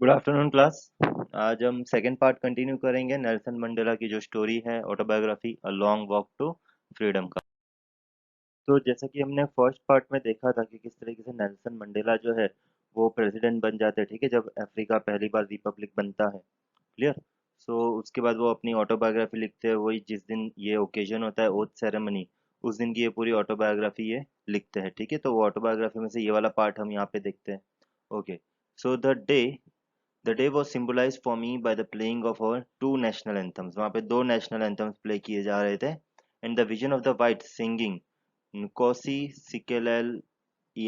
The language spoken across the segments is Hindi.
Good afternoon class. आज हम सेकेंड पार्ट कंटिन्यू करेंगे नेल्सन मंडेला की जो स्टोरी है autobiography a long walk to freedom का। तो जैसा कि हमने फर्स्ट पार्ट में देखा था कि किस तरीके से नेल्सन मंडेला जो है वो प्रेसिडेंट बन जाते हैं, ठीक है, जब अफ्रीका पहली बार रिपब्लिक बनता है। क्लियर। सो उसके बाद वो अपनी ऑटोबायोग्राफी लिखते हैं, वही जिस दिन ये ओकेजन होता है ओथ सेरेमनी, उस दिन की ये पूरी ऑटोबायोग्राफी ये लिखते हैं, ठीक है। तो वो ऑटोबायोग्राफी में से ये वाला पार्ट हम यहाँ पे देखते हैं। Okay. So the day was symbolized for me by the playing of our two national anthems। वहाँ पे दो नेशनल एंथम्स प्ले किए जा रहे थे। And the vision of the white singing Nkosi Sikelel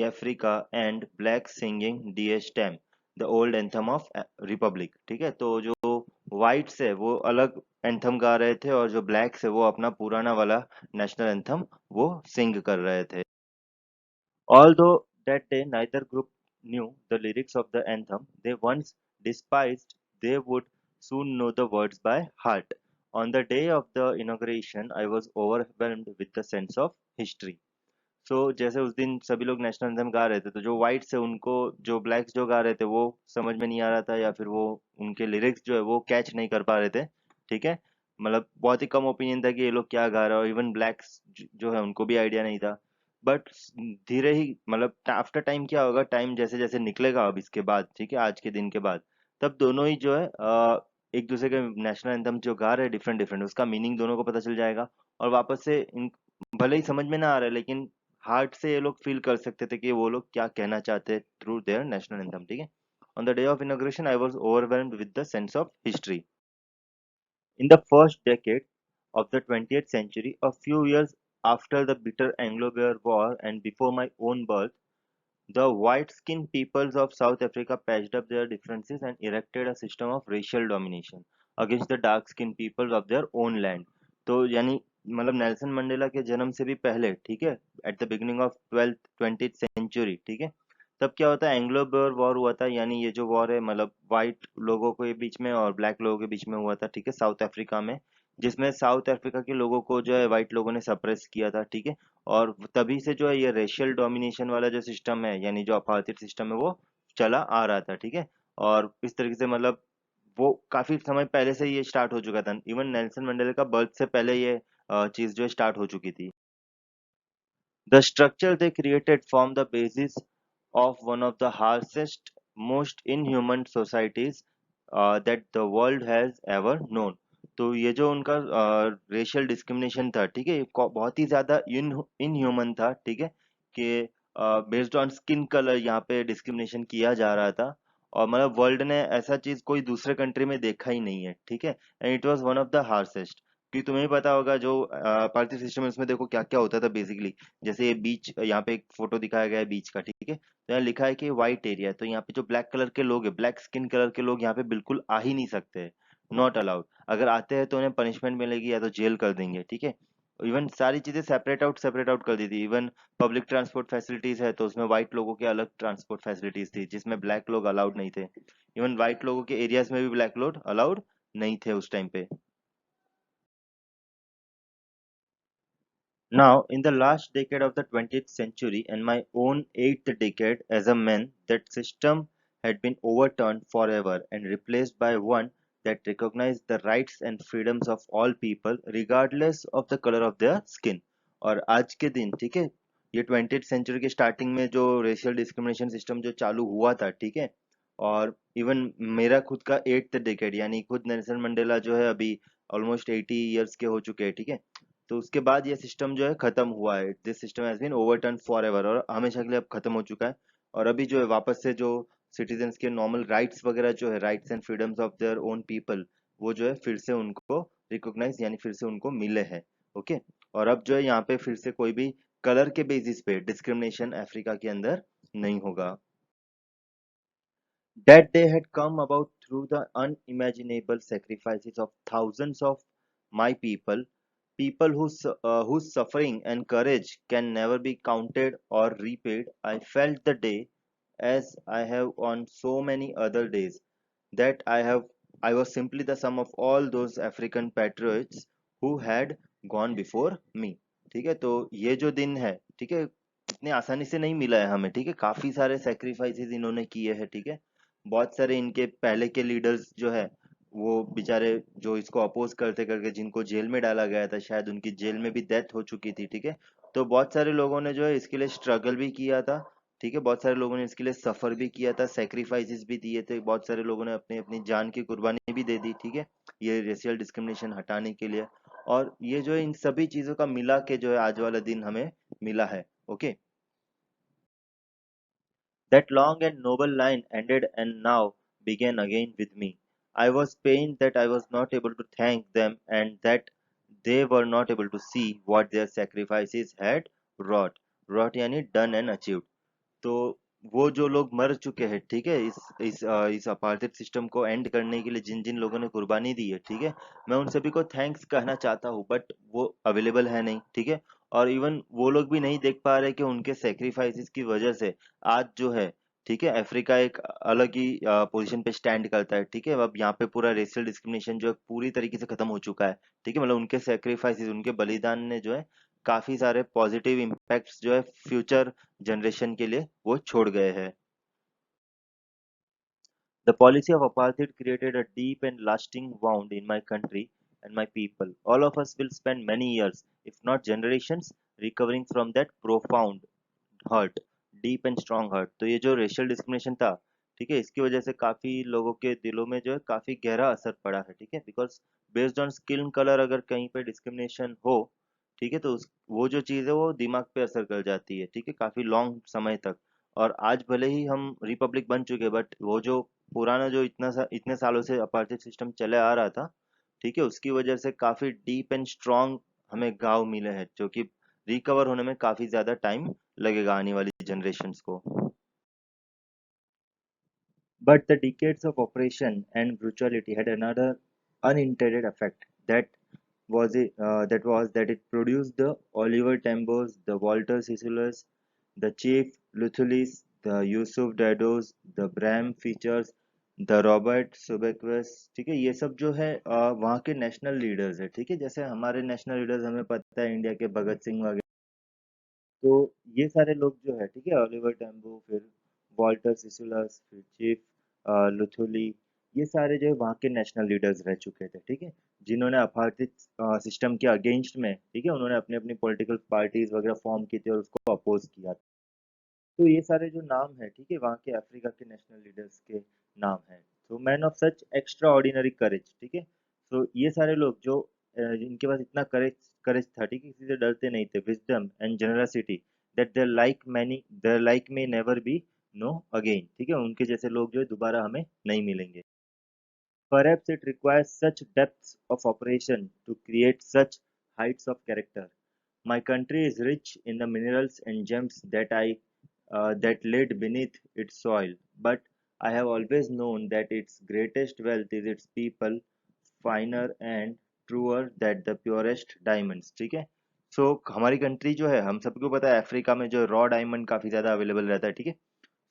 Africa and black singing DS time the old anthem of Republic. ठीक है, तो जो वाइट्स है वो अलग एंथम गा रहे थे और जो ब्लैक्स है वो अपना पुराना वाला नेशनल एंथम वो सिंग कर रहे थे। Although that day neither group knew the lyrics of the anthem they once despised, they would soon know the words by heart. On the day of the inauguration, I was overwhelmed with the sense of history। सो जैसे उस दिन सभी लोग नेशनल एंथम गा रहे थे, तो जो व्हाइट्स है उनको जो ब्लैक्स जो गा रहे थे वो समझ में नहीं आ रहा था, या फिर वो उनके लिरिक्स जो है वो कैच नहीं कर पा रहे थे। ठीक है, मतलब बहुत ही कम ओपिनियन था कि ये लोग क्या गा रहे हैं, और इवन ब्लैक्स जो है उनको भी आइडिया नहीं था। बट धीरे ही मतलब आफ्टर टाइम क्या होगा, टाइम जैसे जैसे निकलेगा अब इसके बाद, ठीक है, आज के दिन के बाद, तब दोनों ही जो है एक दूसरे के नेशनल एंथम जो गा रहे हैं डिफरेंट डिफरेंट, उसका मीनिंग दोनों को पता चल जाएगा। और वापस से इन भले ही समझ में ना आ रहा है, लेकिन हार्ट से ये लोग फील कर सकते थे कि वो लोग क्या कहना चाहते हैं थ्रू देयर नेशनल एंथम। ठीक है। On the day of inauguration I was overwhelmed with the sense of history. In the first decade of the 20th century, a few years after the bitter Anglo-Boer War and before my own birth, the white-skinned peoples of South Africa patched up their differences and erected a system of racial domination against the dark-skinned peoples of their own land। तो यानी मतलब नेल्सन मंडेला के जन्म से भी पहले, ठीक है, at the beginning of 12th 20th century, ठीक है, तब क्या होता है, एंग्लो बोर वॉर हुआ था। यानी ये जो वॉर है मतलब व्हाइट लोगों के बीच में और ब्लैक लोगों के बीच में हुआ था, ठीक है, साउथ अफ्रीका में, जिसमें साउथ अफ्रीका के लोगों को जो है व्हाइट लोगों ने सप्रेस किया था। ठीक है, और तभी से जो है ये रेशियल डोमिनेशन वाला जो सिस्टम है, यानी जो अपार्थित सिस्टम है वो चला आ रहा था। ठीक है, और इस तरीके से मतलब वो काफी समय पहले से ये स्टार्ट हो चुका था, इवन नेल्सन मंडेला का बर्थ से पहले ये चीज जो है स्टार्ट हो चुकी थी। The structure they created formed the basis of one of the harshest, most inhuman societies that the world has ever known। तो ये जो उनका रेशियल डिस्क्रिमिनेशन था, ठीक है, ये बहुत ही ज्यादा इनह्यूमन था। ठीक है, कि बेस्ड ऑन स्किन कलर यहाँ पे डिस्क्रिमिनेशन किया जा रहा था, और मतलब वर्ल्ड ने ऐसा चीज कोई दूसरे कंट्री में देखा ही नहीं है। ठीक है, and it was one of the harshest. कि तुम्हें भी पता होगा जो पार्थिव सिस्टम है उसमें देखो क्या क्या होता था बेसिकली। जैसे ये बीच, यहाँ पे एक फोटो दिखाया गया है बीच का, ठीक है, तो यहाँ लिखा है कि व्हाइट एरिया है, तो यहाँ पे जो ब्लैक कलर के लोग है, ब्लैक स्किन कलर के लोग यहाँ पे बिल्कुल आ ही नहीं सकते, नॉट अलाउड। अगर आते हैं तो उन्हें पनिशमेंट मिलेगी या तो जेल कर देंगे। ठीक है, इवन सारी चीजें सेपरेट आउट कर दी थी। इवन पब्लिक ट्रांसपोर्ट फैसिलिटीज है तो उसमें व्हाइट लोगों के अलग ट्रांसपोर्ट फैसिलिटीज थी, जिसमें ब्लैक लोग अलाउड नहीं थे। इवन व्हाइट लोगों के एरियाज में भी ब्लैक लोग अलाउड नहीं थे उस टाइम पे। Now, in the last decade of the 20th century and my own eighth decade as a man, that system had been overturned forever and replaced by one that recognized the rights and freedoms of all people regardless of the color of their skin। और आज के दिन, ठीक है, ये 20th सेंचुरी के स्टार्टिंग में जो रेशियल डिस्क्रिमिनेशन सिस्टम जो चालू हुआ था, ठीक है, और इवन मेरा खुद का एट्थ डेकेड, यानी खुद नेल्सन मंडेला जो है अभी ऑलमोस्ट 80 ईयर्स के हो चुके हैं। ठीक है, तो उसके बाद ये सिस्टम जो है खत्म हुआ है। This system has been overturn for ever, और हमेशा के लिए अब खत्म हो चुका है। और अभी जो है वापस से जो सिटीजन्स के नॉर्मल राइट्स वगैरह जो है, rights and freedoms of their own people, वो जो है फिर से उनको रिकॉग्नाइज यानी फिर से उनको मिले हैं। ओके, और अब जो है यहाँ पे फिर से कोई भी कलर के बेसिस पे डिस्क्रिमिनेशन अफ्रीका के अंदर नहीं होगा। That day had come about through the unimaginable sacrifices of thousands of my people, people whose suffering and courage can never be counted or repaid. I felt the day, as I have on so many other days, that I was simply the sum of all those African patriots who had gone before me। ठीक है, तो ये जो दिन है, ठीक है, इतनी आसानी से नहीं मिला है हमें। ठीक है, काफी सारे सेक्रीफाइसेस इन्होंने किए हैं। ठीक है, बहुत सारे इनके पहले के लीडर्स जो है वो बेचारे जो इसको अपोज करते करके जिनको जेल में डाला गया था, शायद उनकी जेल में भी डेथ हो चुकी थी, ठीक है। तो बहुत सारे लोगों ने जो है इसके लिए स्ट्रगल भी किया था, ठीक है। बहुत सारे लोगों ने इसके लिए सफर भी किया था, सेक्रीफाइसेस भी दिए थे, बहुत सारे लोगों ने अपनी अपनी जान की कुर्बानी भी दे दी, ठीक है, ये रेशियल डिस्क्रिमिनेशन हटाने के लिए। और ये जो है इन सभी चीजों का मिला के जो है आज वाला दिन हमें मिला है। Okay, that long and noble line ended and now began again with me. I was pained that I was not able to thank them and that they were not able to see what their sacrifices had wrought. Wrought यानी done and achieved. तो वो जो लोग मर चुके हैं, ठीक है, इस अपार्थिव सिस्टम को एंड करने के लिए जिन जिन लोगों ने कुर्बानी दी है, ठीक है, मैं उन सभी को थैंक्स कहना चाहता हूँ, बट वो अवेलेबल है नहीं, ठीक है। और इवन वो लोग भी नहीं देख पा रहे कि उनके सेक्रीफाइसेस की वजह से आज जो है, ठीक है, अफ्रीका एक अलग ही पोजीशन पे स्टैंड करता है, ठीक है। अब यहाँ पे पूरा रेशियल डिस्क्रिमिनेशन जो है पूरी तरीके से खत्म हो चुका है, ठीक है। मतलब उनके सेक्रीफाइसेस, उनके बलिदान ने जो है काफी सारे पॉजिटिव इम्पैक्ट्स जो है फ्यूचर जनरेशन के लिए वो छोड़ गए हैं। The policy of apartheid created a deep and lasting wound in my country and my people. All of us will spend many years, if not generations, recovering from that profound hurt, deep and strong hurt. तो ये जो रेशियल डिस्क्रिमिनेशन था, ठीक है, इसकी वजह से काफी लोगों के दिलों में जो है काफी गहरा असर पड़ा है, ठीक है। Because based on skin colour अगर कहीं पे डिस्क्रिमिनेशन हो, ठीक है, तो वो जो चीज है वो दिमाग पे असर कर जाती है, ठीक है, काफी लॉन्ग समय तक। और आज भले ही हम रिपब्लिक बन चुके, बट वो जो पुराना जो इतने सालों से अपार्टheid सिस्टम चले आ रहा था, ठीक है, उसकी वजह से काफी डीप एंड स्ट्रॉन्ग हमें घाव मिले हैं, जो कि रिकवर होने में काफी ज्यादा टाइम लगेगा आने वाली जनरेशन्स को। But the decades of oppression and brutality had another unintended effect. That it produced the Oliver Tambos, the Walter Sisulu, the Chief Luthulis, the Yusuf Dados, the Bram Features, the Robert सुबेक्वेस, ठीक है। ये सब जो है वहाँ के नेशनल लीडर्स है, ठीक है। जैसे हमारे नेशनल लीडर्स हमें पता है इंडिया के भगत सिंह वगैरह। तो ये सारे लोग जो है, ठीक है, ओलिवर टेम्बो, फिर वॉल्टर सिसुलस, फिर चीफ लुथुली, ये सारे जो है वहाँ के नेशनल लीडर्स रह चुके थे, ठीक है, जिन्होंने अपार्थित सिस्टम के अगेंस्ट में, ठीक है, उन्होंने अपनी अपनी पॉलिटिकल पार्टीज वगैरह फॉर्म की थी और उसको अपोज किया था। तो ये सारे जो नाम है, ठीक है, वहाँ के अफ्रीका के नेशनल लीडर्स के नाम है। तो man of such extraordinary courage, ठीक है। तो ये सारे लोग जो जिनके पास इतना करेज करेज था, ठीक है, किसी से डरते नहीं थे, wisdom and generosity, that their like may never be known again, ठीक है, उनके जैसे लोग जो है दोबारा हमें नहीं मिलेंगे। Perhaps it requires such depths of operation to create such heights of character. My country is rich in the minerals and gems that laid beneath its soil, but I have always known that its greatest wealth is its people, finer and truer than the purest diamonds, ठीक है। सो हमारी कंट्री जो है, हम सबको पता है अफ्रीका में जो रॉ डायमंड काफी ज्यादा अवेलेबल रहता है, ठीक है।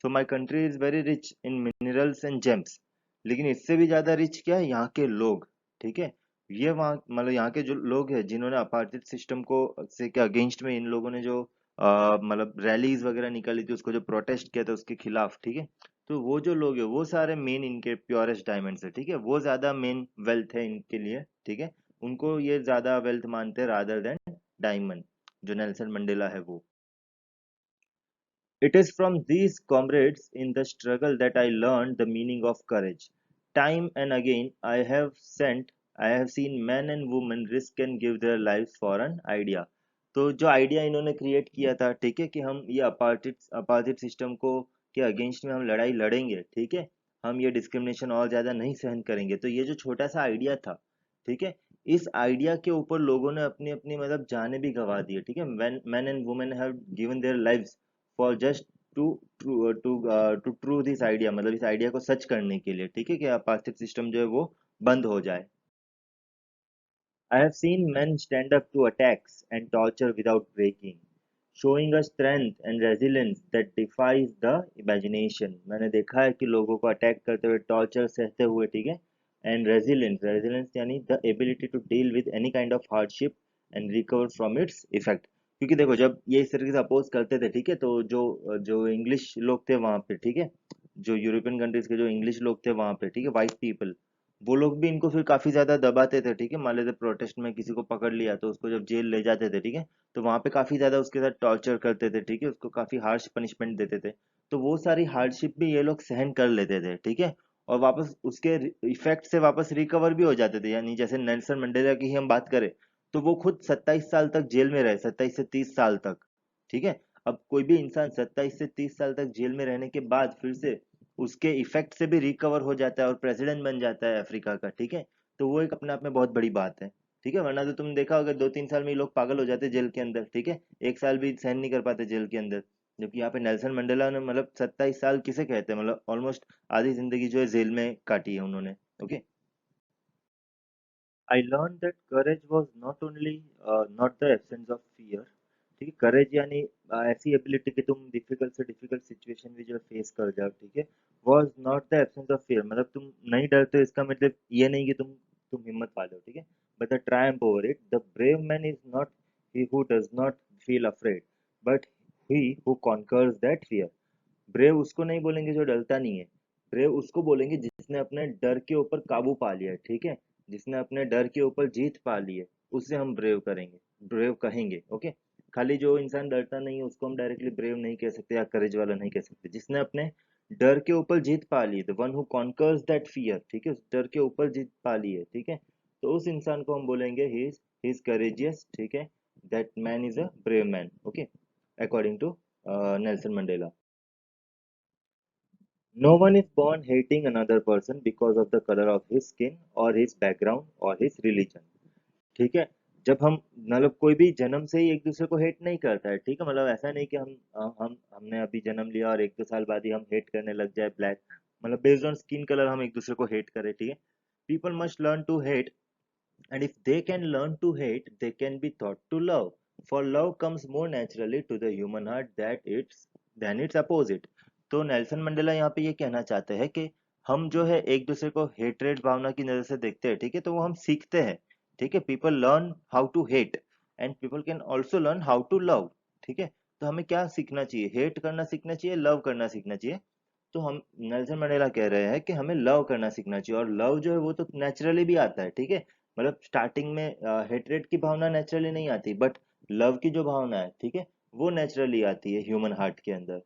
So my country is very rich in minerals and gems, लेकिन इससे भी ज्यादा रिच क्या है, यहाँ के लोग, ठीक है। ये वहाँ मतलब यहाँ के जो लोग हैं जिन्होंने अपार्टheid सिस्टम को से के अगेंस्ट में इन लोगों ने जो मतलब रैलीज वगैरह निकाली थी, उसको जो प्रोटेस्ट किया था उसके खिलाफ, ठीक है। तो वो जो लोग है वो सारे मेन इनके प्योरेस्ट डायमंड्स है, ठीक है, वो ज्यादा मेन वेल्थ है इनके लिए, ठीक है। उनको ये ज्यादा वेल्थ मानते हैं रादर देन डायमंड, जो नेल्सन मंडेला है वो। It is from these comrades in the struggle that I learned the meaning of courage. Time and again I have seen men and women risk and give their lives for an idea. तो जो आइडिया इन्होंने क्रिएट किया था, ठीक है, कि हम ये अपार्थित सिस्टम को के अगेंस्ट में हम लड़ाई लड़ेंगे, ठीक है, हम ये डिस्क्रिमिनेशन और ज्यादा नहीं सहन करेंगे। तो ये जो छोटा सा आइडिया था, ठीक है, इस आइडिया के ऊपर लोगों ने अपनी अपनी मतलब जाने भी गंवा दी है, ठीक है। Man and women have given their lives for just to to true this idea, मतलब इस आइडिया को सच करने के लिए, ठीक है, कि अपार्थिव सिस्टम जो है वो बंद हो जाए। I have seen men stand up to attacks and torture without breaking, showing a strength and resilience that defies the imagination. मैंने देखा है कि लोगों को अटैक करते हुए, टॉर्चर सहते हुए, ठीक है, एंड रेजिलेंस यानी the ability to deal with any kind of hardship and recover from its effect. क्योंकि देखो जब ये इस तरीके से अपोज करते थे, ठीक है, तो जो जो इंग्लिश लोग थे वहां पे, ठीक है, जो यूरोपियन कंट्रीज के जो इंग्लिश लोग थे वहां पे, ठीक है, वाइट पीपल, वो लोग भी इनको फिर काफी ज्यादा दबाते थे, ठीक है। मान लेते प्रोटेस्ट में किसी को पकड़ लिया तो उसको जब जेल ले जाते थे, ठीक है, तो वहां पे काफी ज्यादा उसके साथ टॉर्चर करते थे, ठीक है, उसको काफी हार्श पनिशमेंट देते थे। तो वो सारी हार्डशिप भी ये लोग सहन कर लेते थे, ठीक है, और वापस उसके इफेक्ट से वापस रिकवर भी हो जाते थे। यानी जैसे नेल्सन मंडेला की ही हम बात करें तो वो खुद 27 साल तक जेल में रहे, 27 से 30 साल तक, ठीक है। अब कोई भी इंसान 27 से 30 साल तक जेल में रहने के बाद फिर से उसके इफेक्ट से भी रिकवर हो जाता है और प्रेसिडेंट बन जाता है अफ्रीका का, ठीक है, तो वो एक अपने आप में बहुत बड़ी बात है, ठीक है। वरना तो तुम देखा होगा 2-3 साल में ये लोग पागल हो जाते जेल के अंदर, ठीक है, 1 साल भी सहन नहीं कर पाते जेल के अंदर। जबकि यहाँ पे नेल्सन मंडेला ने मतलब 27 साल किसे कहते हैं, मतलब ऑलमोस्ट आधी जिंदगी जो है जेल में काटी है उन्होंने। Okay, I learn that courage was not only not the absence of fear, ठीक है। करेज यानी ऐसी एबिलिटी कि तुम डिफिकल्ट से डिफिकल्ट सिचुएशन भी जो है फेस कर जाओ, ठीक है। Was not the absence of fear, मतलब तुम नहीं डरते हो इसका मतलब ये नहीं कि तुम हिम्मत पा लो, ठीक है। But the Triumph over it, the brave man is not he who does not feel afraid, but he who conquers that fear. Brave उसको नहीं बोलेंगे जो डरता नहीं है, ब्रेव उसको बोलेंगे जिसने अपने डर के ऊपर काबू पा लिया है, ठीक है, जिसने अपने डर के ऊपर जीत पा ली है, उसे हम ब्रेव करेंगे, ब्रेव कहेंगे। ओके, खाली जो इंसान डरता नहीं है उसको हम डायरेक्टली ब्रेव नहीं कह सकते या करेज वाला नहीं कह सकते। जिसने अपने डर के ऊपर जीत पा ली, the one who conquers that fear, ठीक है, उस डर के ऊपर जीत पा ली है, ठीक है, तो उस इंसान को हम बोलेंगे ही इज करेजियस, ठीक है, that man is a brave man. Okay, according to Nelson Mandela. No one is born hating another person because of the color of his skin or his background or his religion, ठीक है। जब हम मतलब कोई भी जन्म से ही एक दूसरे को हेट नहीं करता है, ठीक है, मतलब ऐसा नहीं कि हमने अभी जन्म लिया और 1-2 साल बाद ही हम हेट करने लग जाए ब्लैक, मतलब बेस्ड ऑन स्किन कलर हम एक दूसरे को हेट करें, ठीक है। People must learn to hate, and if they can learn to hate they can be taught to love, for love comes more naturally to the human heart that it's than its opposite। तो नेल्सन मंडेला यहाँ पे ये कहना चाहते हैं कि हम जो है एक दूसरे को हेटरेट भावना की नजर से देखते हैं, ठीक है, तो वो हम सीखते हैं, ठीक है। People learn how to hate and people can also learn how to love, ठीक है। तो हमें क्या सीखना चाहिए, हेट करना सीखना चाहिए, लव करना सीखना चाहिए। तो हम नेल्सन मंडेला कह रहे हैं कि हमें लव करना सीखना चाहिए, और लव जो है वो तो नेचुरली भी आता है, ठीक है। मतलब स्टार्टिंग में हेट्रेड की भावना नेचुरली नहीं आती, बट लव की जो भावना है, ठीक है, वो नेचुरली आती है ह्यूमन हार्ट के अंदर।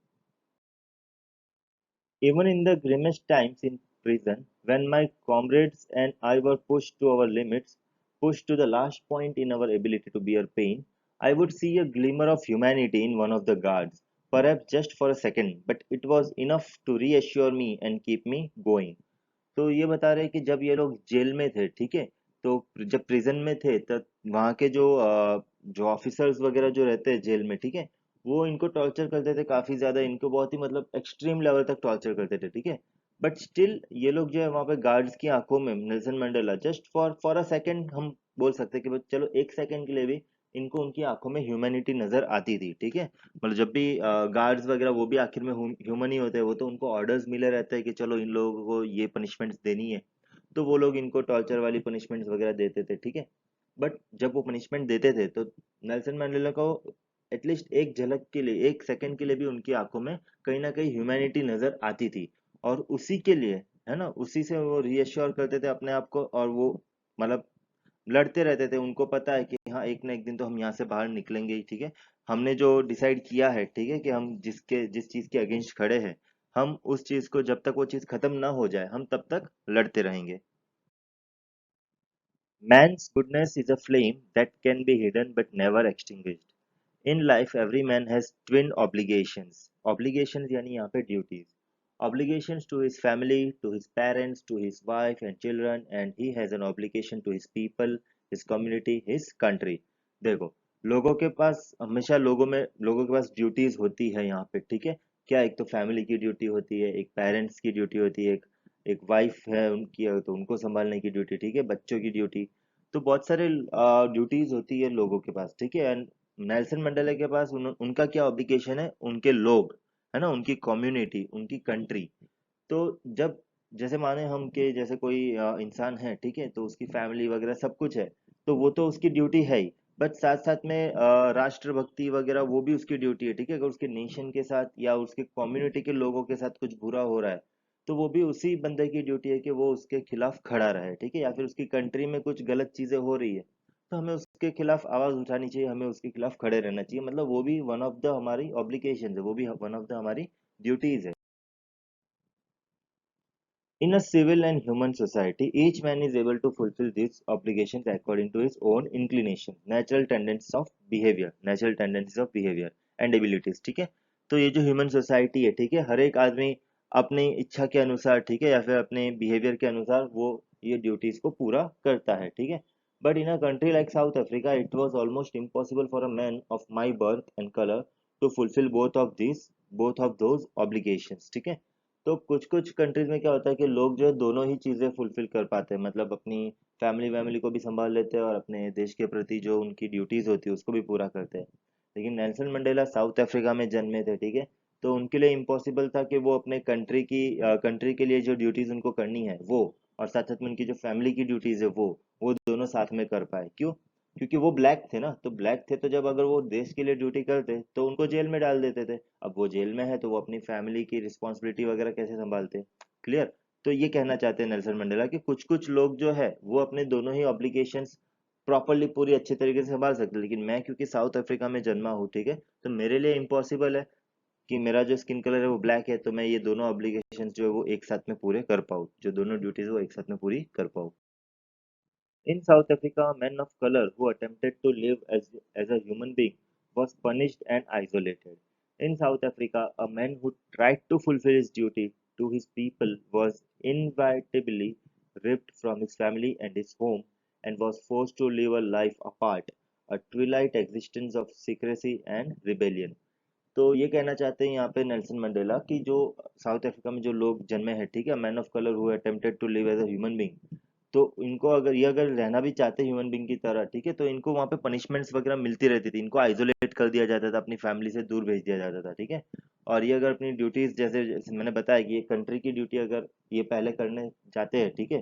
Even in the grimmest times in prison, when my comrades and I were pushed to our limits, pushed to the last point in our ability to bear pain, I would see a glimmer of humanity in one of the guards, perhaps just for a second, but it was enough to reassure me and keep me going। तो ये बता रहे हैं कि जब ये लोग जेल में थे, ठीक है, तो जब प्रिजन में थे तब वहाँ के जो ऑफिसर्स वगैरह जो रहते हैं जेल में, ठीक है, वो इनको टॉर्चर करते थे काफी ज्यादा, इनको बहुत ही मतलब एक्सट्रीम लेवल तक टॉर्चर करते थे, ठीक है। बट स्टिल ये लोग जो है वहाँ पे गार्ड्स की आंखों में Nelson Mandela just for a second हम बोल सकते हैं कि बस चलो एक सेकंड के लिए भी इनको उनकी आंखों में ह्यूमैनिटी नजर आती थी, ठीक है। मतलब जब भी गार्ड्स वगैरह वो भी आखिर में ह्यूमन ही होते हैं, वो तो उनको ऑर्डर्स मिले रहते हैं कि चलो इन लोगों को ये पनिशमेंट्स देनी है, तो वो लोग इनको टॉर्चर वाली पनिशमेंट्स वगैरह देते थे, ठीक है। बट जब वो पनिशमेंट देते थे तो नेल्सन मंडेला को एटलीस्ट एक झलक के लिए, एक सेकंड के लिए भी उनकी आंखों में कहीं ना कहीं ह्यूमैनिटी नजर आती थी, और उसी के लिए, है ना, उसी से वो रीअश्योर करते थे अपने आप को, और वो मतलब लड़ते रहते थे। उनको पता है कि हाँ एक ना एक दिन तो हम यहाँ से बाहर निकलेंगे ही, ठीक है। हमने जो डिसाइड किया है, ठीक है, कि हम जिस चीज के अगेंस्ट खड़े हैं, हम उस चीज को जब तक वो चीज खत्म ना हो जाए हम तब तक लड़ते रहेंगे। Man's goodness is a flame that can be hidden but never extinguished. In life, every man has twin obligations. Obligations यानी यहाँ पे duties. Obligations to his family, to his parents, to his wife and children, and he has an obligation to his people, his community, his country. देखो, लोगों के पास हमेशा लोगों के पास ड्यूटीज होती है यहाँ पे, ठीक है। क्या, एक तो फैमिली की ड्यूटी होती है, एक पेरेंट्स की ड्यूटी होती है, एक वाइफ है उनकी है तो उनको संभालने की ड्यूटी, ठीक है, बच्चों की ड्यूटी। तो बहुत सारे ड्यूटीज होती है लोगों के पास, ठीक है। एंड नेल्सन मंडेला के पास उनका क्या ऑब्लिगेशन है, उनके लोग, है ना, उनकी कम्युनिटी, उनकी कंट्री। तो जब जैसे माने हम के जैसे कोई इंसान है, ठीक है, तो उसकी फैमिली वगैरह सब कुछ है, तो वो तो उसकी ड्यूटी है ही। बट साथ साथ में राष्ट्रभक्ति वगैरह वो भी उसकी ड्यूटी है, ठीक है। अगर उसके नेशन के साथ या उसके कम्युनिटी के लोगों के साथ कुछ बुरा हो रहा है, तो वो भी उसी बंदे की ड्यूटी है कि वो उसके खिलाफ खड़ा रहे, ठीक है। या फिर उसकी कंट्री में कुछ गलत चीजें हो रही है, तो हमें उसके खिलाफ आवाज उठानी चाहिए, हमें उसके खिलाफ खड़े रहना चाहिए। मतलब वो भी वन ऑफ द हमारी ऑब्लिगेशन है, वो भी वन ऑफ द हमारी ड्यूटीज है। In a civil and human society, each man is able to fulfill these obligations according to his own inclination, natural tendencies of behavior and abilities, ठीक है। तो ये जो ह्यूमन सोसाइटी है, ठीक है, हर एक आदमी अपनी इच्छा के अनुसार, ठीक है, या फिर अपने बिहेवियर के अनुसार वो ये ड्यूटीज को पूरा करता है, ठीक है। But in a country like South Africa it was almost impossible for a man of my birth and colour to fulfil both of those obligations, ठीक है। तो कुछ कुछ कंट्रीज में क्या होता है कि लोग जो है दोनों ही चीजें फुलफिल कर पाते हैं, मतलब अपनी फैमिली वैमिली को भी संभाल लेते हैं और अपने देश के प्रति जो उनकी ड्यूटीज होती है उसको भी पूरा करते हैं। लेकिन नेल्सन मंडेला साउथ अफ्रीका में जन्मे थे, ठीक है। तो उनके लिए इम्पॉसिबल था कि वो अपने कंट्री के लिए जो ड्यूटीज उनको करनी है वो, और साथ साथ में उनकी जो फैमिली की ड्यूटीज है वो दोनों साथ में कर पाए। क्यों? क्योंकि वो ब्लैक थे ना, तो ब्लैक थे तो जब अगर वो देश के लिए ड्यूटी करते तो उनको जेल में डाल देते थे। अब वो जेल में है तो वो अपनी फैमिली की रिस्पॉन्सिबिलिटी वगैरह कैसे संभालते? क्लियर? तो ये कहना चाहते हैं नेल्सन मंडेला कि कुछ कुछ लोग जो है वो अपने दोनों ही ऑब्लिगेशंस प्रॉपरली पूरी अच्छे तरीके से संभाल सकते हैं, लेकिन मैं क्योंकि साउथ अफ्रीका में जन्मा हूँ, ठीक है, तो मेरे लिए इम्पॉसिबल है कि मेरा जो स्किन कलर है वो ब्लैक है, तो मैं ये दोनों ऑब्लिगेशंस जो है वो एक साथ में पूरे कर पाऊँ, जो दोनों ड्यूटीज वो एक साथ में पूरी कर पाऊँ। In South Africa, a man of color who attempted to live as a human being was punished and isolated. In South Africa, a man who tried to fulfill his duty to his people was inevitably ripped from his family and his home and was forced to live a life apart, a twilight existence of secrecy and rebellion. तो ये कहना चाहते हैं यहाँ पे नेल्सन मंडेला कि जो साउथ अफ्रीका में जो लोग जन्मे हैं, ठीक है, man of colour who attempted to live as a human being, तो इनको अगर रहना भी चाहते ह्यूमन बीइंग की तरह, ठीक है, तो इनको वहाँ पे पनिशमेंट्स वगैरह मिलती रहती थी, इनको आइसोलेट कर दिया जाता था, अपनी फैमिली से दूर भेज दिया जाता था, ठीक है। और ये अगर अपनी ड्यूटीज जैसे जैसे मैंने बताया कि ये कंट्री की ड्यूटी अगर ये पहले करने जाते हैं, ठीक है,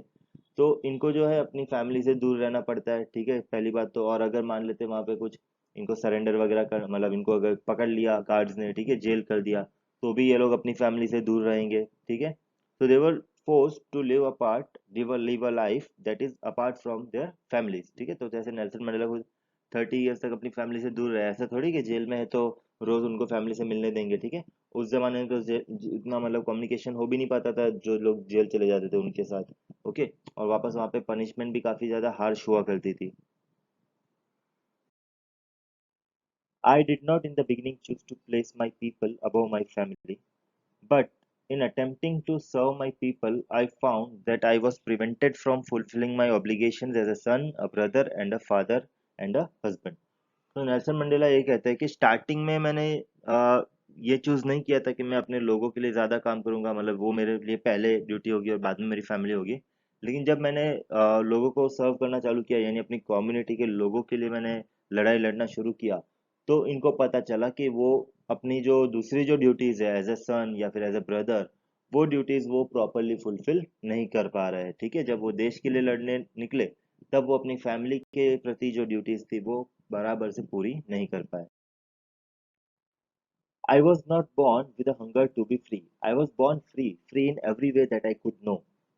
तो इनको जो है अपनी फैमिली से दूर रहना पड़ता है, ठीक है, पहली बात तो। और अगर मान लेते वहाँ पे कुछ इनको सरेंडर वगैरह कर, मतलब इनको अगर पकड़ लिया गार्ड्स ने, ठीक है, जेल कर दिया, तो भी ये लोग अपनी फैमिली से दूर रहेंगे, ठीक है। तो they were forced to live a life that is apart from their families, ठीक है। तो जैसे नेल्सन मंडेला को 30 ईयर्स तक अपनी फैमिली से दूर रहे, ऐसा थोड़ी कि जेल में है तो रोज उनको फैमिली से मिलने देंगे, ठीक है। उस जमाने में तो इतना मतलब कम्युनिकेशन हो भी नहीं पाता था, जो लोग जेल चले जाते थे उनके साथ, ओके। और वापस वहाँ पे पनिशमेंट भी काफी ज्यादा हार्श हुआ करती थी। I did not in the beginning choose to place my people above my family, but in attempting to serve my people, I found that I was prevented from fulfilling my obligations as a son, a brother, and a father and a husband. तो नेल्सन मंडेला ये कहते हैं कि स्टार्टिंग में मैंने ये चूज नहीं किया था कि मैं अपने लोगों के लिए ज्यादा काम करूंगा, मतलब वो मेरे लिए पहले ड्यूटी होगी और बाद में मेरी फैमिली होगी। लेकिन जब मैंने लोगों को सर्व करना चालू किया, यानी अपनी कम्युनिटी के लोगों के लिए मैंने लड़ाई लड़ना शुरू किया, तो इनको पता चला कि वो अपनी जो दूसरी जो ड्यूटीज है एज ए सन या फिर एज ए ब्रदर, वो ड्यूटीज वो प्रॉपरली फुलफिल नहीं कर पा रहे हैं, ठीक है। जब वो देश के लिए लड़ने निकले, तब वो अपनी फैमिली के प्रति जो ड्यूटीज थी वो बराबर से पूरी नहीं कर पाए। I was not born with a hunger to be free. I was born free in every way that I could know.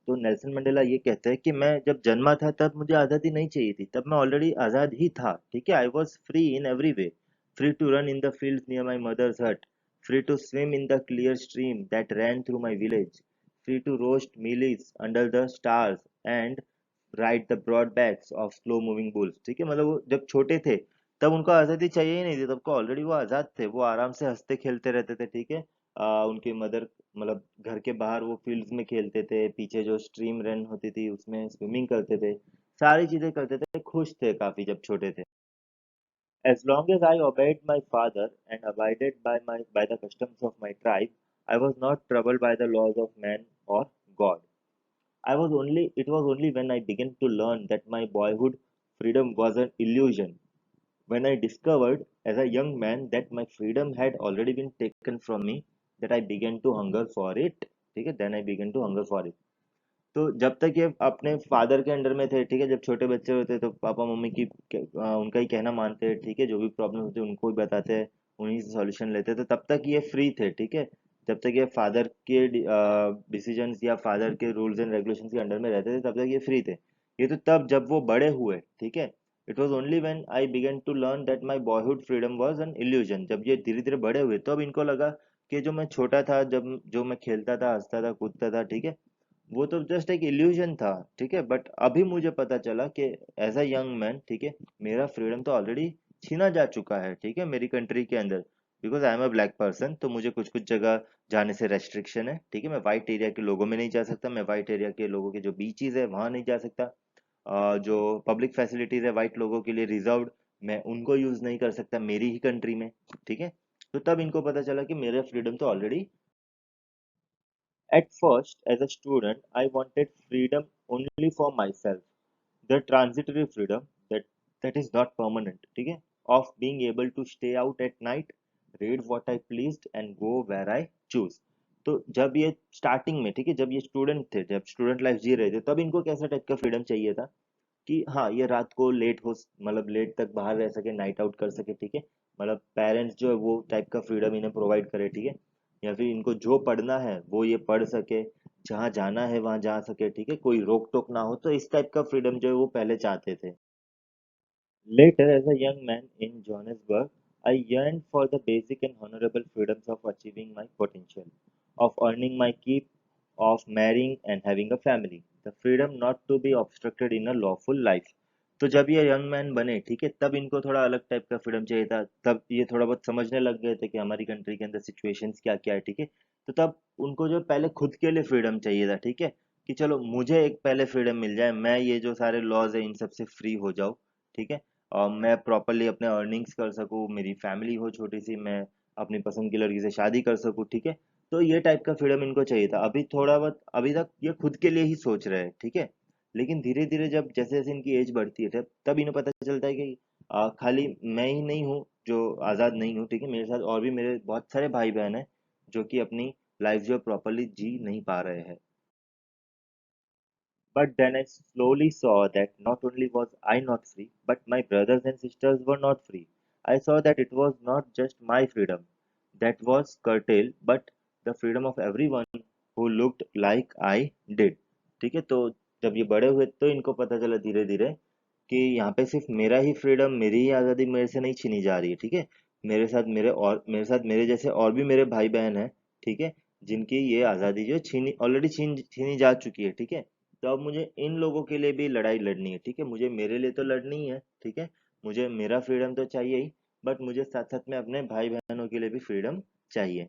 तो नेल्सन मंडेला ये कहते हैं कि मैं जब जन्मा था तब मुझे आज़ादी नहीं चाहिए थी, तब मैं ऑलरेडी आज़ाद ही था, ठीक है। I was free in every way, free to run in the fields near my mother's hut, free to swim in the clear stream that ran through my village, free to roast mealies under the stars and ride the broad backs of slow moving bulls, ठीक है। मतलब वो जब छोटे थे तब उनको आज़ादी चाहिए ही नहीं थी, तब को ऑलरेडी वो आज़ाद थे, वो आराम से हंसते खेलते रहते थे, ठीक है। उनके मदर मतलब घर के बाहर वो फील्ड्स में खेलते थे, पीछे जो स्ट्रीम रन होती थी उसमें स्विमिंग करते थे, सारी चीजें करते थे, खुश थे काफी जब छोटे थे। As long as I obeyed my father and abided by the customs of my tribe, I was not troubled by the laws of man or God. It was only when I began to learn that my boyhood freedom was an illusion, when I discovered as a young man that my freedom had already been taken from me, that I began to hunger for it. ठीक है, then I began to hunger for it. तो जब तक ये अपने फादर के अंडर में थे, ठीक है, जब छोटे बच्चे होते तो पापा मम्मी की उनका ही कहना मानते हैं, ठीक है, जो भी प्रॉब्लम होती है उनको ही बताते हैं, उन्हीं से सॉल्यूशन लेते हैं, तो तब तक ये फ्री थे, ठीक है। जब तक ये फादर के डिसीजंस या फादर के रूल्स एंड रेगुलेशंस के अंडर में रहते थे तब तक ये फ्री थे। ये तो तब जब वो बड़े हुए, ठीक है, it was only when I began to learn that my boyhood freedom was an illusion. जब ये धीरे धीरे बड़े हुए तो अब इनको लगा कि जो मैं छोटा था, जब जो मैं खेलता था, हंसता था, कूदता था, ठीक है, वो तो जस्ट एक इल्यूजन था, ठीक है। बट अभी मुझे पता चला कि एज अ यंग मैन, ठीक है, मेरा फ्रीडम तो ऑलरेडी छीना जा चुका है, ठीक है, मेरी कंट्री के अंदर। Because I am a black person, तो मुझे कुछ कुछ जगह जाने से रेस्ट्रिक्शन है, ठीक है। मैं वाइट एरिया के लोगों में नहीं जा सकता, मैं वाइट एरिया के लोगों के जो बीचेस है वहां नहीं जा सकता। जो पब्लिक फैसिलिटीज है वाइट लोगों के लिए रिजर्व्ड, मैं उनको यूज नहीं कर सकता मेरी ही कंट्री में, ठीक है। तो तब इनको पता चला कि मेरा फ्रीडम तो already. At first, as a student, I wanted freedom only for myself. The transitory freedom that is not permanent, ठीक है, of being able to stay out at night, read what I pleased and go where I choose. तो जब ये स्टार्टिंग में, ठीक है, जब ये स्टूडेंट थे, जब स्टूडेंट लाइफ जी रहे थे, तब इनको कैसा टाइप का फ्रीडम चाहिए था कि हाँ ये रात को लेट हो, मतलब लेट तक बाहर रह सके, नाइट आउट कर सके, ठीक है, मतलब पेरेंट्स जो है वो टाइप का फ्रीडम इन्हें प्रोवाइड करे, ठीक है। या फिर इनको जो पढ़ना है वो ये पढ़ सके, जहाँ जाना है वहां जा सके, ठीक है, कोई रोक टोक ना हो, तो इस टाइप का फ्रीडम जो है वो पहले चाहते थे। Later, as a young man in Johannesburg, I yearned for the basic and honorable freedoms of achieving my potential, of earning my keep, of marrying and having a family, the freedom not to be obstructed in a lawful life. तो जब ये यंग मैन बने, ठीक है, तब इनको थोड़ा अलग टाइप का फ्रीडम चाहिए था, तब ये थोड़ा बहुत समझने लग गए थे कि हमारी कंट्री के अंदर सिचुएशंस क्या क्या है, ठीक है। तो तब उनको जो पहले खुद के लिए फ्रीडम चाहिए था, ठीक है, कि चलो मुझे एक पहले फ्रीडम मिल जाए, मैं ये जो सारे लॉज है इन सब से फ्री हो जाऊँ, ठीक है, और मैं प्रॉपरली अपने अर्निंग्स कर सकूँ, मेरी फैमिली हो छोटी सी, मैं अपनी पसंद की लड़की से शादी कर सकूँ, ठीक है। तो ये टाइप का फ्रीडम इनको चाहिए था। अभी थोड़ा बहुत, अभी तक ये खुद के लिए ही सोच रहे हैं, ठीक है। लेकिन धीरे धीरे जब जैसे जैसे इनकी एज बढ़ती है तब इन्हें पता चलता है कि खाली मैं ही नहीं हूँ जो आज़ाद नहीं हूँ, ठीक है, मेरे साथ और भी मेरे बहुत सारे भाई बहन हैं जो कि अपनी लाइफ जो प्रॉपरली जी नहीं पा रहे हैं। But then I slowly saw that not only was I not free, but my brothers and sisters were not free. I saw that it was not just my freedom that was curtailed, but the freedom of everyone who looked like I did. ठीक है, तो जब ये बड़े हुए तो इनको पता चला धीरे धीरे कि यहाँ पे सिर्फ मेरा ही फ्रीडम, मेरी ही आज़ादी मेरे से नहीं छीनी जा रही है, ठीक है। मेरे साथ मेरे जैसे और भी मेरे भाई बहन हैं, ठीक है, जिनकी ये आज़ादी जो छीनी ऑलरेडी छीनी जा चुकी है, ठीक है। तो अब मुझे इन लोगों के लिए भी लड़ाई लड़नी है, ठीक है, मुझे मेरे लिए तो लड़नी ही है, ठीक है, मुझे मेरा फ्रीडम तो चाहिए ही, बट मुझे साथ साथ में अपने भाई बहनों के लिए भी फ्रीडम चाहिए।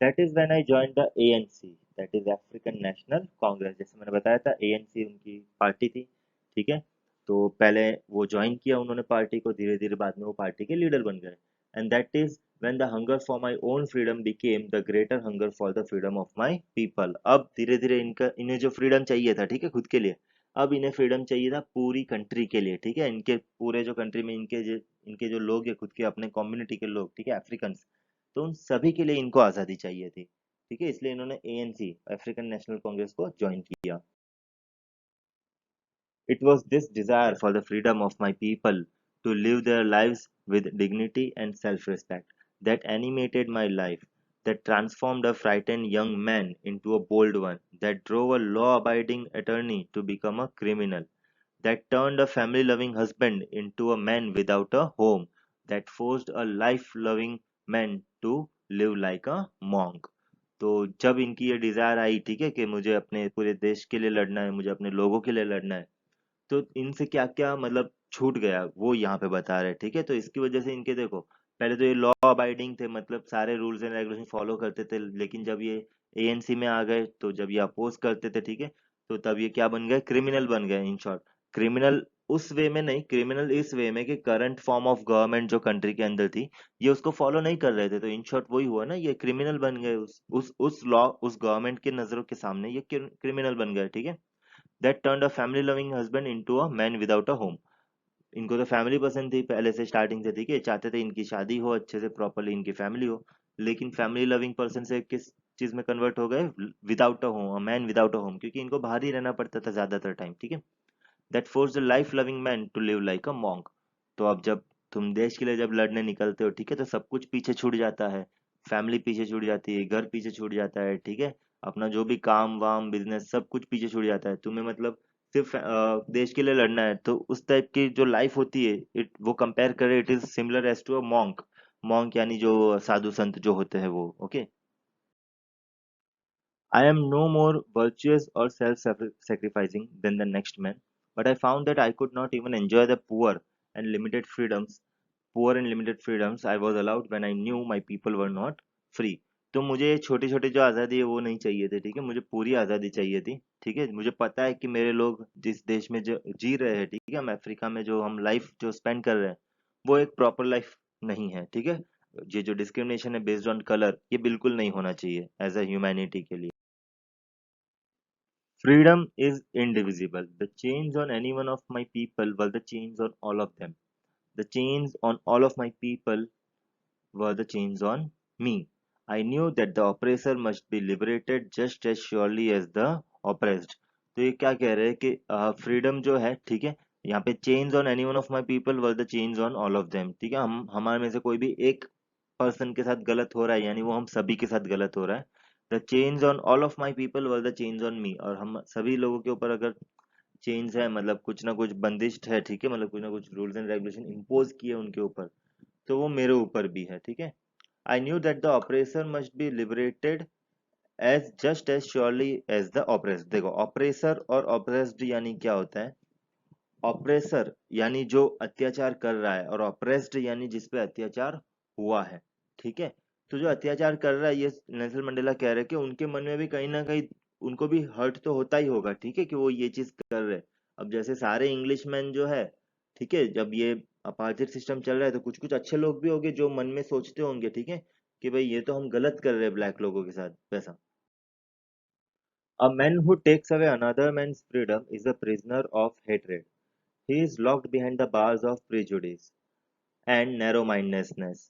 That is when I join the ANC, that is African national Congress. जैसे मैंने बताया था एएनसी उनकी पार्टी थी, ठीक है। तो पहले वो ज्वाइन किया उन्होंने पार्टी को, धीरे धीरे बाद में वो पार्टी के लीडर बन गए। And that is when the hunger for my own freedom became the greater hunger for the freedom of my people. अब धीरे धीरे इनका इन्हें जो फ्रीडम चाहिए था, ठीक है, खुद के लिए, अब इन्हें फ्रीडम चाहिए था पूरी कंट्री के लिए, ठीक है, इनके पूरे जो कंट्री में इनके जो लोग हैं खुद के अपने कम्युनिटी के लोग, ठीक है, अफ्रीकन, तो उन सभी के लिए इनको आज़ादी चाहिए थी, ठीक है, इसलिए इन्होंने एएनसी अफ्रीकन नेशनल कांग्रेस को ज्वाइन किया। It was this desire for the freedom of my people to live their lives with dignity and self-respect that animated my life, that transformed a frightened young man into a bold one, that drove a law-abiding attorney to become a criminal, that turned a family-loving husband into a man without a home, that forced a life-loving man to live like a monk। तो जब इनकी ये डिजायर आई, ठीक है, कि मुझे अपने पूरे देश के लिए लड़ना है, मुझे अपने लोगों के लिए लड़ना है, तो इनसे क्या क्या मतलब छूट गया वो यहाँ पे बता रहे हैं, ठीक है। तो इसकी वजह से इनके देखो, पहले तो ये लॉ अबाइडिंग थे, मतलब सारे रूल्स एंड रेगुलेशन फॉलो करते थे, लेकिन जब ये एएनसी में आ गए तो जब ये अपोज करते थे, ठीक है, तो तब ये क्या बन गए, क्रिमिनल बन गए, इन शॉर्ट। क्रिमिनल उस वे में नहीं, क्रिमिनल इस वे में कि करंट फॉर्म ऑफ गवर्नमेंट जो कंट्री के अंदर थी ये उसको फॉलो नहीं कर रहे थे, तो इन शॉर्ट वही हुआ ना, ये क्रिमिनल बन गए, उस लॉ उस गवर्नमेंट के नजरों के सामने ये क्रिमिनल बन गए, ठीक है। That turned a family loving husband into a man without a home. इनको तो फैमिली पसंद थी पहले से, स्टार्टिंग से, ठीक है, चाहते थे इनकी शादी हो अच्छे से, प्रॉपरली इनकी फैमिली हो, लेकिन फैमिली लविंग पर्सन से किस चीज में कन्वर्ट हो गए, without a home, man without a home, क्योंकि इनको बाहर ही रहना पड़ता था ज्यादातर टाइम, ठीक है। That force the life loving man to live like a monk. तो अब जब तुम देश के लिए जब लड़ने निकलते हो, ठीक है, तो सब कुछ पीछे छूट जाता है। फैमिली पीछे छूट जाती है, घर पीछे छूट जाता है, ठीक है। अपना जो भी काम वाम बिजनेस सब कुछ पीछे छूट जाता है, तुम्हें मतलब सिर्फ देश के लिए लड़ना है। तो उस टाइप की जो लाइफ होती है, इट वो कंपेयर करे, it is similar as to a monk. Monk यानी जो साधु संत जो होते हैं वो, okay. I am no more virtuous or self-sacrificing than the next man, but I found that I could not even enjoy the and limited freedoms, poor and limited freedoms I was allowed when I knew my people were not free. तो मुझे छोटी छोटी जो आज़ादी है वो नहीं चाहिए थी, ठीक है, मुझे पूरी आज़ादी चाहिए थी, ठीक है। मुझे पता है कि मेरे लोग जिस देश में जो जी रहे हैं, ठीक है, हम अफ्रीका में जो हम लाइफ जो स्पेंड कर रहे हैं, वो एक प्रॉपर लाइफ नहीं है, ठीक है। ये जो डिस्क्रिमिनेशन है बेस्ड ऑन कलर, ये बिल्कुल नहीं होना चाहिए एज अ ह्यूमैनिटी के लिए। Freedom is indivisible. The chains on any one of my people were the chains on all of them. The chains on all of my people were the chains on me. I knew that the oppressor must be liberated just as surely as the oppressed. तो ये क्या कह रहे हैं कि फ्रीडम जो है, ठीक है, यहाँ पे chains on any one of my people were the chains on all of them, ठीक है। हम हमारे में से कोई भी एक पर्सन के साथ गलत हो रहा है, यानी वो हम सभी के साथ गलत हो रहा है। The chains on all of my people were the chains on me. और हम सभी लोगों के ऊपर अगर चेन्स है, मतलब कुछ ना कुछ बंदिश है, ठीक है, मतलब कुछ ना कुछ रूल्स एंड रेगुलेशन इम्पोज किए उनके ऊपर, तो वो मेरे ऊपर भी है, ठीक है। I knew that the oppressor must be liberated as just as surely as the oppressed। देखो, oppressor और oppressed यानी क्या होता है? ऑपरेसर यानी जो अत्याचार कर रहा है, और ऑपरेस्ड यानी जिस पे अत्याचार हुआ है, ठीक है। तो जो अत्याचार कर रहा है, ये नेल्सन मंडेला कह रहे हैं कि उनके मन में भी कहीं ना कहीं उनको भी हर्ट तो होता ही होगा, ठीक है, कि वो ये चीज कर रहे हैं। अब जैसे सारे इंग्लिशमैन जो है, ठीक है, जब ये अपार्टहेड सिस्टम चल रहा है, तो कुछ कुछ अच्छे लोग भी होंगे जो मन में सोचते होंगे, ठीक है, कि भाई ये तो हम गलत कर रहे हैं ब्लैक लोगों के साथ, वैसा। A man who takes away another man's freedom is a prisoner of hatred. He is locked behind the bars of prejudice and narrow-mindedness.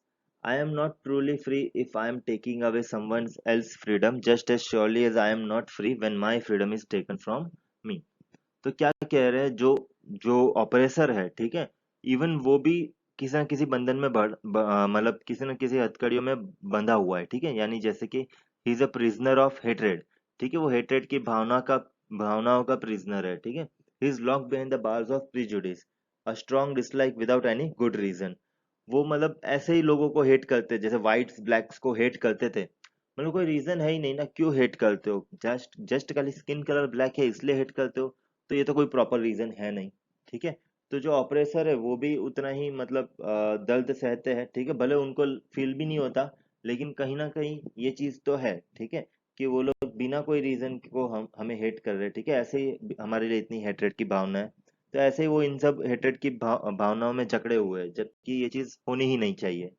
I am not truly free if I am taking away someone else's freedom just as surely as I am not free when my freedom is taken from me. तो क्या कह रहे हैं, जो जो ऑपरेसर है, ठीक है, इवन वो भी किसी न किसी बंधन में मतलब किसी न किसी हथकड़ियों में बंधा हुआ है, ठीक है। यानी जैसे कि he is a prisoner of hatred, ठीक है, वो हेट्रेड की भावनाओं का प्रिजनर है, ठीक है। He is locked behind the bars of prejudice, a strong dislike without any good reason. वो मतलब ऐसे ही लोगों को हेट करते, जैसे व्हाइट्स ब्लैक्स को हेट करते थे, मतलब कोई रीजन है ही नहीं ना, क्यों हेट करते हो? जस्ट जस्ट खाली स्किन कलर ब्लैक है इसलिए हेट करते हो, तो ये तो कोई प्रॉपर रीजन है नहीं, ठीक है। तो जो ऑपरेसर है वो भी उतना ही मतलब दर्द सहते हैं, ठीक है, भले उनको फील भी नहीं होता, लेकिन कहीं ना कहीं ये चीज तो है, ठीक है, कि वो लोग बिना कोई रीजन को हमें हेट कर रहे हैं, ठीक है। ऐसे ही हमारे लिए इतनी हेट्रेड की भावना है, तो ऐसे ही वो इन सब हेट्रेड की भावनाओं में जकड़े हुए हैं, जबकि ये चीज होनी ही नहीं चाहिए।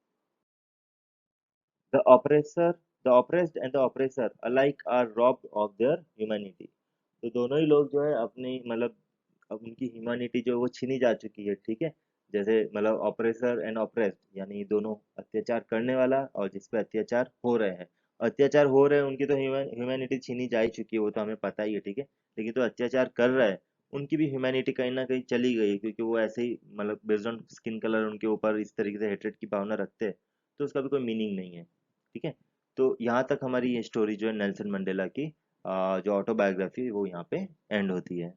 The oppressor, the oppressed and the oppressor alike are robbed of their humanity। तो दोनों ही लोग जो है अपनी मतलब अब उनकी ह्यूमैनिटी जो है वो छीनी जा चुकी है, ठीक है। जैसे मतलब ऑपरेसर एंड ऑपरेस्ड यानी दोनों, अत्याचार करने वाला और जिस पे अत्याचार हो रहे हैं, अत्याचार हो रहे हैं उनकी तो ह्यूमैनिटी छीनी जा ही चुकी है, वो तो हमें पता ही है, ठीक है। लेकिन तो अत्याचार कर रहा है, उनकी भी ह्यूमैनिटी कहीं ना कहीं चली गई है, क्योंकि वो ऐसे ही मतलब बेस्ड ऑन स्किन कलर उनके ऊपर इस तरीके से हेट्रेड की भावना रखते हैं, तो उसका भी कोई मीनिंग नहीं है, ठीक है। तो यहाँ तक हमारी ये स्टोरी जो है नेल्सन मंडेला की जो ऑटोबायोग्राफी वो यहाँ पे एंड होती है।